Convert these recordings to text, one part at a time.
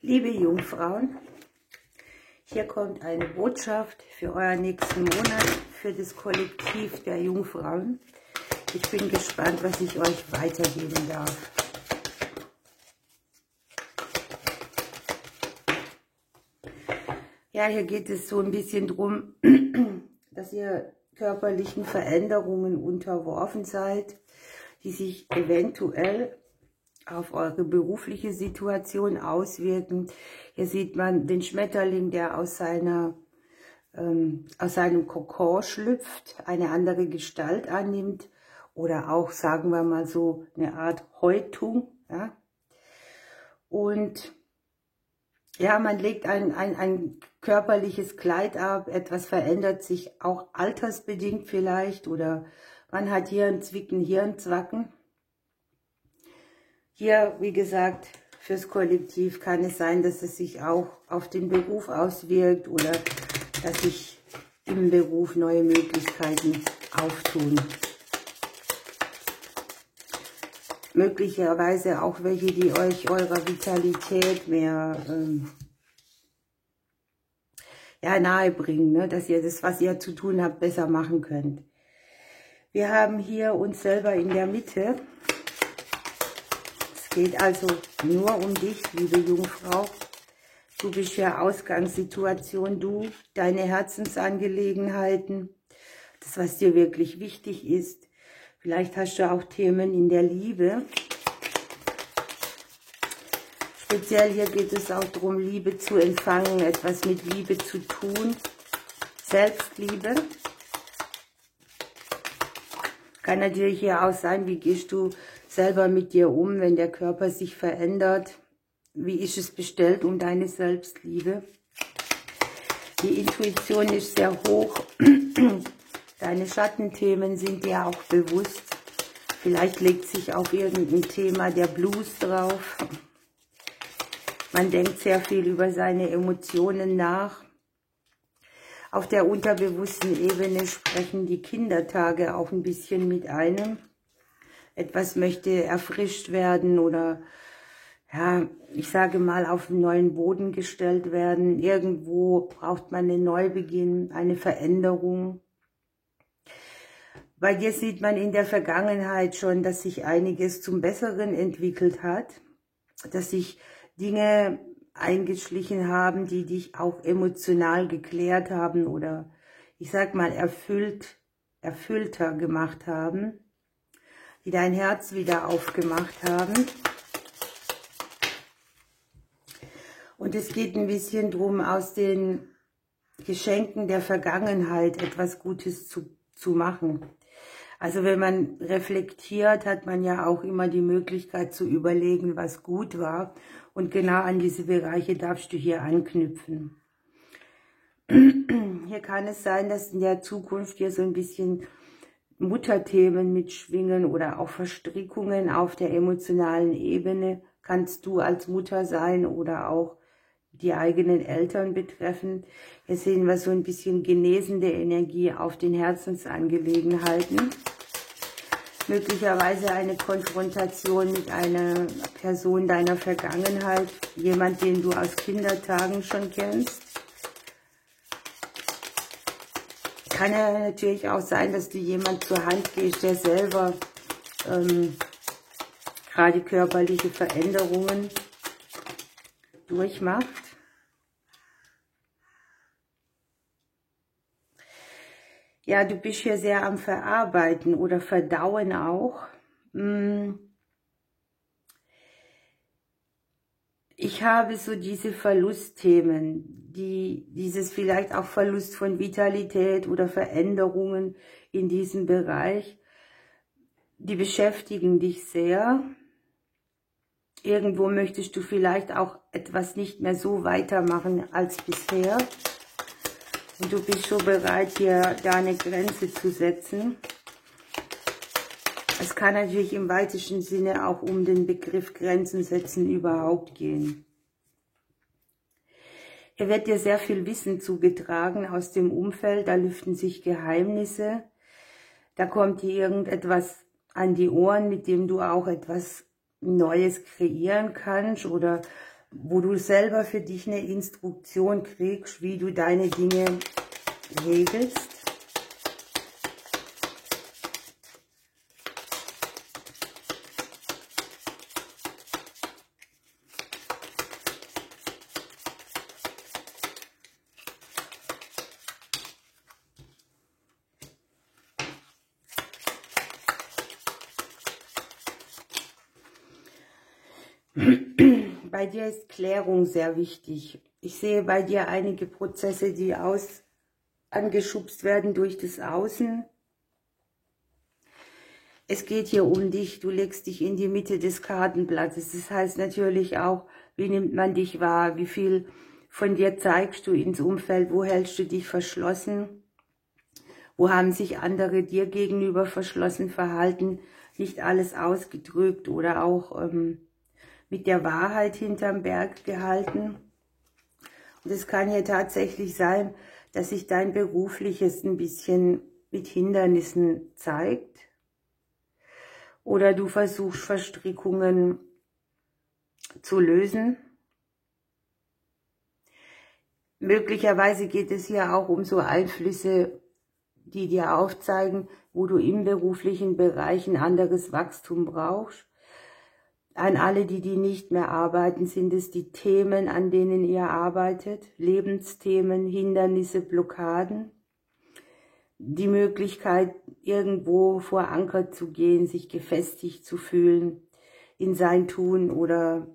Liebe Jungfrauen, hier kommt eine Botschaft für euren nächsten Monat, für das Kollektiv der Jungfrauen. Ich bin gespannt, was ich euch weitergeben darf. Ja, hier geht es so ein bisschen drum, dass ihr körperlichen Veränderungen unterworfen seid, die sich eventuell auf eure berufliche Situation auswirken. Hier sieht man den Schmetterling, der aus seinem Kokon schlüpft, eine andere Gestalt annimmt oder auch, sagen wir mal so, eine Art Häutung. Ja? Und ja, man legt ein körperliches Kleid ab, etwas verändert sich auch altersbedingt vielleicht oder man hat hier ein Zwicken, hier ein Zwacken. Hier, wie gesagt, fürs Kollektiv kann es sein, dass es sich auch auf den Beruf auswirkt oder dass sich im Beruf neue Möglichkeiten auftun. Möglicherweise auch welche, die euch eurer Vitalität mehr nahe bringen, ne? Dass ihr das, was ihr zu tun habt, besser machen könnt. Wir haben hier uns selber in der Mitte. Es geht also nur um dich, liebe Jungfrau. Du bist ja Ausgangssituation, du, deine Herzensangelegenheiten, das, was dir wirklich wichtig ist. Vielleicht hast du auch Themen in der Liebe. Speziell hier geht es auch darum, Liebe zu empfangen, etwas mit Liebe zu tun. Selbstliebe. Kann natürlich hier auch sein, wie gehst du selber mit dir um, wenn der Körper sich verändert. Wie ist es bestellt um deine Selbstliebe? Die Intuition ist sehr hoch. Deine Schattenthemen sind dir auch bewusst. Vielleicht legt sich auf irgendein Thema der Blues drauf. Man denkt sehr viel über seine Emotionen nach. Auf der unterbewussten Ebene sprechen die Kindertage auch ein bisschen mit einem. Etwas möchte erfrischt werden oder, ja, ich sage mal, auf einen neuen Boden gestellt werden. Irgendwo braucht man einen Neubeginn, eine Veränderung. Bei dir sieht man in der Vergangenheit schon, dass sich einiges zum Besseren entwickelt hat, dass sich Dinge eingeschlichen haben, die dich auch emotional geklärt haben oder, ich sag mal, erfüllter gemacht haben, die dein Herz wieder aufgemacht haben. Und es geht ein bisschen darum, aus den Geschenken der Vergangenheit etwas Gutes zu machen. Also wenn man reflektiert, hat man ja auch immer die Möglichkeit zu überlegen, was gut war. Und genau an diese Bereiche darfst du hier anknüpfen. Hier kann es sein, dass in der Zukunft hier so ein bisschen Mutterthemen mitschwingen oder auch Verstrickungen auf der emotionalen Ebene. Kannst du als Mutter sein oder auch die eigenen Eltern betreffend. Hier sehen wir so ein bisschen genesende Energie auf den Herzensangelegenheiten. Möglicherweise eine Konfrontation mit einer Person deiner Vergangenheit, jemand, den du aus Kindertagen schon kennst. Kann ja natürlich auch sein, dass du jemand zur Hand gehst, der selber gerade körperliche Veränderungen durchmacht. Ja, du bist hier sehr am Verarbeiten oder Verdauen auch. Ich habe so diese Verlustthemen, dieses vielleicht auch Verlust von Vitalität oder Veränderungen in diesem Bereich, die beschäftigen dich sehr. Irgendwo möchtest du vielleicht auch etwas nicht mehr so weitermachen als bisher. Und du bist so bereit, hier da eine Grenze zu setzen. Es kann natürlich im weitesten Sinne auch um den Begriff Grenzen setzen überhaupt gehen. Hier wird dir sehr viel Wissen zugetragen aus dem Umfeld, da lüften sich Geheimnisse. Da kommt dir irgendetwas an die Ohren, mit dem du auch etwas Neues kreieren kannst oder wo du selber für dich eine Instruktion kriegst, wie du deine Dinge regelst. Bei dir ist Klärung sehr wichtig. Ich sehe bei dir einige Prozesse, die angeschubst werden durch das Außen. Es geht hier um dich, du legst dich in die Mitte des Kartenblattes. Das heißt natürlich auch, wie nimmt man dich wahr, wie viel von dir zeigst du ins Umfeld, wo hältst du dich verschlossen, wo haben sich andere dir gegenüber verschlossen verhalten, nicht alles ausgedrückt oder auch mit der Wahrheit hinterm Berg gehalten. Und es kann ja tatsächlich sein, dass sich dein Berufliches ein bisschen mit Hindernissen zeigt. Oder du versuchst Verstrickungen zu lösen. Möglicherweise geht es hier auch um so Einflüsse, die dir aufzeigen, wo du im beruflichen Bereich ein anderes Wachstum brauchst. An alle, die nicht mehr arbeiten, sind es die Themen, an denen ihr arbeitet, Lebensthemen, Hindernisse, Blockaden, die Möglichkeit, irgendwo verankert zu gehen, sich gefestigt zu fühlen in sein Tun oder,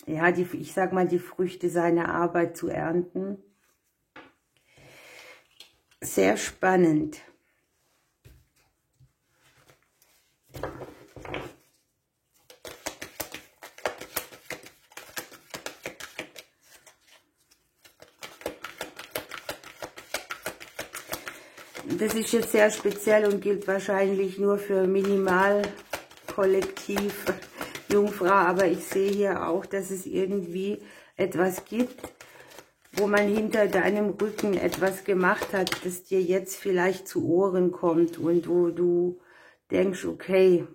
ja, ich sag mal, die Früchte seiner Arbeit zu ernten. Sehr spannend. Das ist jetzt sehr speziell und gilt wahrscheinlich nur für Minimalkollektiv Jungfrau, aber ich sehe hier auch, dass es irgendwie etwas gibt, wo man hinter deinem Rücken etwas gemacht hat, das dir jetzt vielleicht zu Ohren kommt und wo du denkst, okay,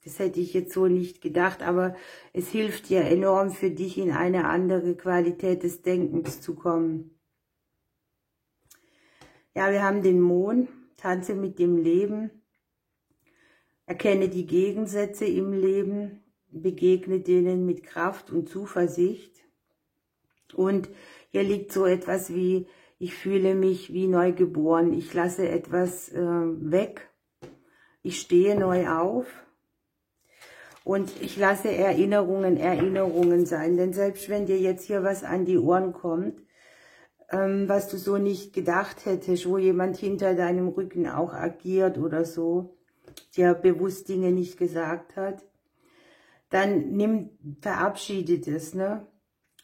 das hätte ich jetzt so nicht gedacht, aber es hilft dir enorm für dich, in eine andere Qualität des Denkens zu kommen. Ja, wir haben den Mond, tanze mit dem Leben, erkenne die Gegensätze im Leben, begegne denen mit Kraft und Zuversicht. Und hier liegt so etwas wie, ich fühle mich wie neu geboren, ich lasse etwas weg, ich stehe neu auf und ich lasse Erinnerungen sein. Denn selbst wenn dir jetzt hier was an die Ohren kommt, was du so nicht gedacht hättest, wo jemand hinter deinem Rücken auch agiert oder so, dir bewusst Dinge nicht gesagt hat, dann verabschiede das, ne?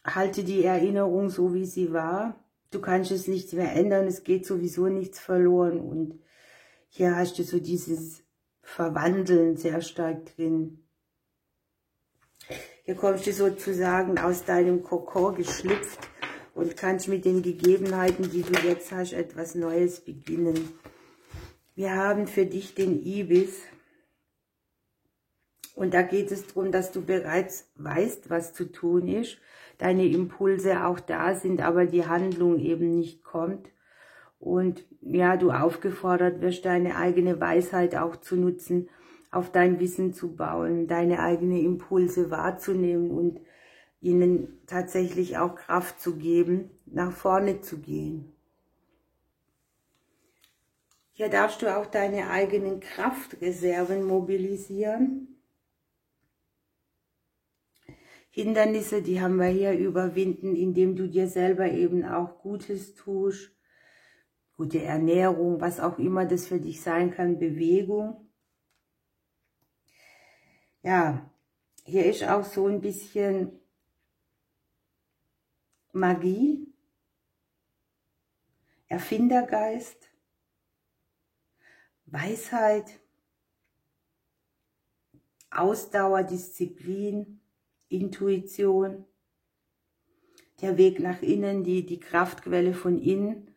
Halte die Erinnerung so, wie sie war. Du kannst es nicht mehr ändern, es geht sowieso nichts verloren. Und hier hast du so dieses Verwandeln sehr stark drin. Hier kommst du sozusagen aus deinem Kokon geschlüpft und kannst mit den Gegebenheiten, die du jetzt hast, etwas Neues beginnen. Wir haben für dich den Ibis. Und da geht es darum, dass du bereits weißt, was zu tun ist. Deine Impulse auch da sind, aber die Handlung eben nicht kommt. Und ja, du aufgefordert wirst, deine eigene Weisheit auch zu nutzen, auf dein Wissen zu bauen, deine eigenen Impulse wahrzunehmen und ihnen tatsächlich auch Kraft zu geben, nach vorne zu gehen. Hier darfst du auch deine eigenen Kraftreserven mobilisieren. Hindernisse, die haben wir hier überwinden, indem du dir selber eben auch Gutes tust. Gute Ernährung, was auch immer das für dich sein kann, Bewegung. Ja, hier ist auch so ein bisschen Magie, Erfindergeist, Weisheit, Ausdauer, Disziplin, Intuition, der Weg nach innen, die Kraftquelle von innen,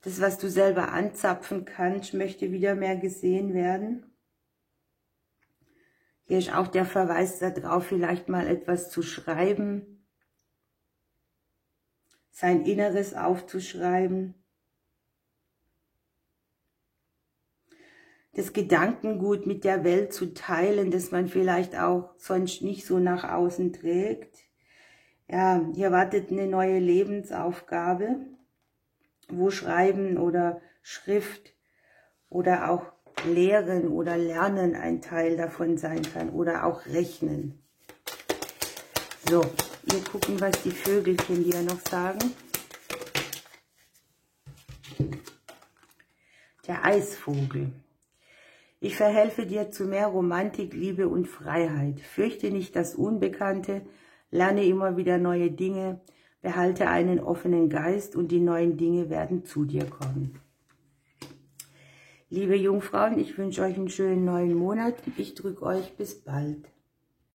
das, was du selber anzapfen kannst, möchte wieder mehr gesehen werden. Hier ist auch der Verweis darauf, vielleicht mal etwas zu schreiben, sein Inneres aufzuschreiben, das Gedankengut mit der Welt zu teilen, das man vielleicht auch sonst nicht so nach außen trägt. Ja, hier wartet eine neue Lebensaufgabe, wo Schreiben oder Schrift oder auch Lehren oder Lernen ein Teil davon sein kann oder auch Rechnen. So, wir gucken, was die Vögelchen hier noch sagen. Der Eisvogel. Ich verhelfe dir zu mehr Romantik, Liebe und Freiheit. Fürchte nicht das Unbekannte, lerne immer wieder neue Dinge, behalte einen offenen Geist und die neuen Dinge werden zu dir kommen. Liebe Jungfrauen, ich wünsche euch einen schönen neuen Monat. Ich drücke euch bis bald.